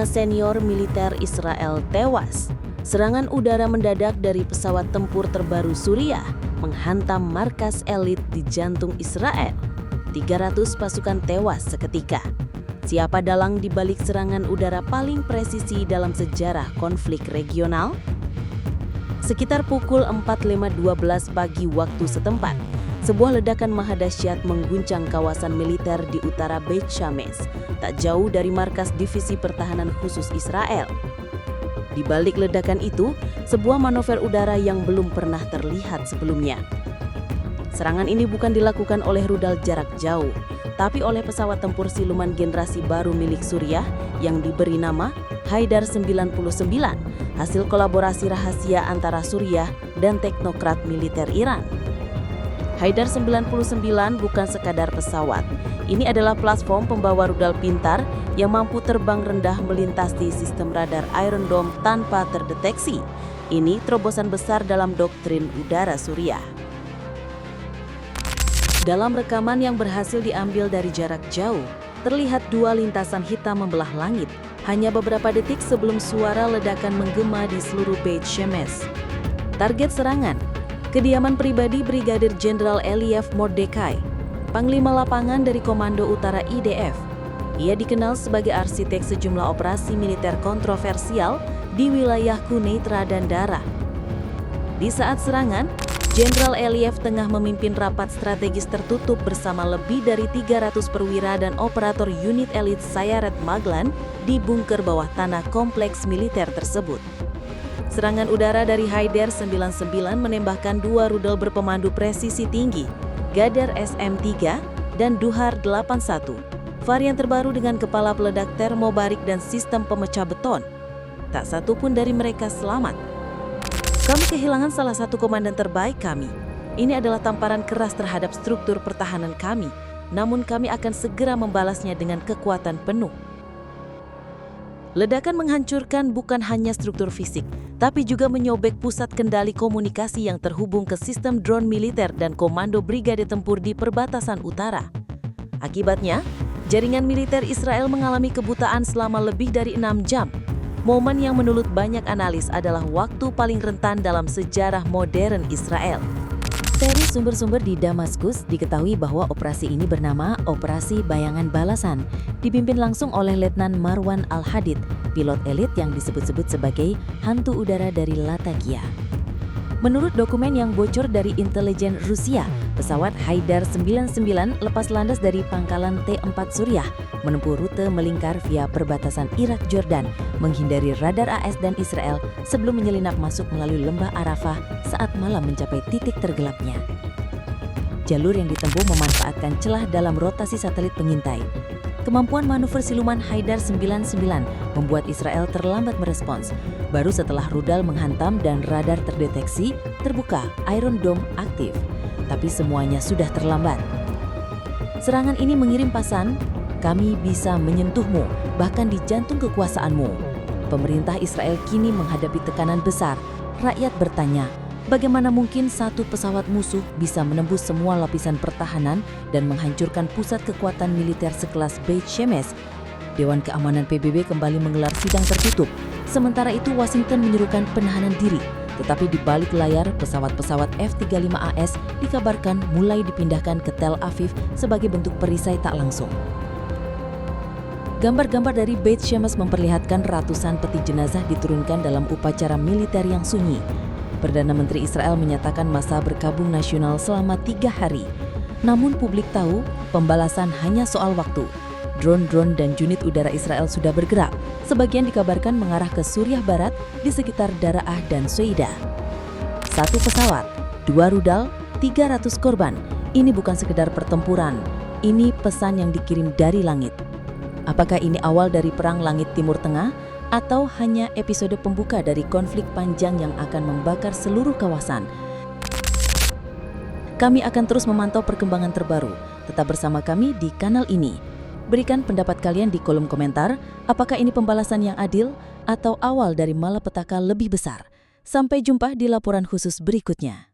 senior militer Israel tewas. Serangan udara mendadak dari pesawat tempur terbaru Suriah menghantam markas elit di jantung Israel. 300 pasukan tewas seketika. Siapa dalang di balik serangan udara paling presisi dalam sejarah konflik regional? Sekitar pukul 4.12 pagi waktu setempat, sebuah ledakan mahadahsyat mengguncang kawasan militer di utara Beit Shemesh, tak jauh dari markas Divisi Pertahanan Khusus Israel. Di balik ledakan itu, sebuah manuver udara yang belum pernah terlihat sebelumnya. Serangan ini bukan dilakukan oleh rudal jarak jauh, tapi oleh pesawat tempur siluman generasi baru milik Suriah yang diberi nama Haidar 99, hasil kolaborasi rahasia antara Suriah dan teknokrat militer Iran. Haidar 99 bukan sekadar pesawat. Ini adalah platform pembawa rudal pintar yang mampu terbang rendah melintasi sistem radar Iron Dome tanpa terdeteksi. Ini terobosan besar dalam doktrin udara Suriah. Dalam rekaman yang berhasil diambil dari jarak jauh, terlihat dua lintasan hitam membelah langit hanya beberapa detik sebelum suara ledakan menggema di seluruh Beit Shemesh. Target serangan: kediaman pribadi Brigadir Jenderal Eliev Mordecai, Panglima Lapangan dari Komando Utara IDF. Ia dikenal sebagai arsitek sejumlah operasi militer kontroversial di wilayah Quneitra dan Darah. Di saat serangan, Jenderal Eliev tengah memimpin rapat strategis tertutup bersama lebih dari 300 perwira dan operator unit elit Sayeret Maglan di bunker bawah tanah kompleks militer tersebut. Serangan udara dari Haidar 99 menembakkan dua rudal berpemandu presisi tinggi, Ghadar SM-3 dan Duhar 81, varian terbaru dengan kepala peledak termobarik dan sistem pemecah beton. Tak satu pun dari mereka selamat. Kami kehilangan salah satu komandan terbaik kami. Ini adalah tamparan keras terhadap struktur pertahanan kami, namun kami akan segera membalasnya dengan kekuatan penuh. Ledakan menghancurkan bukan hanya struktur fisik, tapi juga menyobek pusat kendali komunikasi yang terhubung ke sistem drone militer dan komando brigade tempur di perbatasan utara. Akibatnya, jaringan militer Israel mengalami kebutaan selama lebih dari 6 jam. Momen yang menurut banyak analis adalah waktu paling rentan dalam sejarah modern Israel. Dari sumber-sumber di Damaskus diketahui bahwa operasi ini bernama Operasi Bayangan Balasan, dipimpin langsung oleh Letnan Marwan Al-Hadid, pilot elit yang disebut-sebut sebagai hantu udara dari Latakia. Menurut dokumen yang bocor dari intelijen Rusia, pesawat Haidar 99 lepas landas dari pangkalan T-4 Suriah, menempuh rute melingkar via perbatasan Irak-Jordan, menghindari radar AS dan Israel sebelum menyelinap masuk melalui lembah Arafah saat malam mencapai titik tergelapnya. Jalur yang ditempuh memanfaatkan celah dalam rotasi satelit pengintai. Kemampuan manuver siluman Haidar 99 membuat Israel terlambat merespons. Baru setelah rudal menghantam dan radar terdeteksi, terbuka, Iron Dome aktif. Tapi semuanya sudah terlambat. Serangan ini mengirim pesan, kami bisa menyentuhmu, bahkan di jantung kekuasaanmu. Pemerintah Israel kini menghadapi tekanan besar. Rakyat bertanya, bagaimana mungkin satu pesawat musuh bisa menembus semua lapisan pertahanan dan menghancurkan pusat kekuatan militer sekelas Beit Shemesh? Dewan Keamanan PBB kembali menggelar sidang tertutup. Sementara itu Washington menyerukan penahanan diri. Tetapi di balik layar, pesawat-pesawat F-35AS dikabarkan mulai dipindahkan ke Tel Aviv sebagai bentuk perisai tak langsung. Gambar-gambar dari Beit Shemesh memperlihatkan ratusan peti jenazah diturunkan dalam upacara militer yang sunyi. Perdana Menteri Israel menyatakan masa berkabung nasional selama 3 hari. Namun publik tahu, pembalasan hanya soal waktu. Drone-drone dan unit udara Israel sudah bergerak. Sebagian dikabarkan mengarah ke Suriah Barat di sekitar Dara'ah dan Soeida. 1 pesawat, 2 rudal, 300 korban. Ini bukan sekedar pertempuran. Ini pesan yang dikirim dari langit. Apakah ini awal dari perang langit Timur Tengah? Atau hanya episode pembuka dari konflik panjang yang akan membakar seluruh kawasan? Kami akan terus memantau perkembangan terbaru. Tetap bersama kami di kanal ini. Berikan pendapat kalian di kolom komentar, apakah ini pembalasan yang adil atau awal dari malapetaka lebih besar? Sampai jumpa di laporan khusus berikutnya.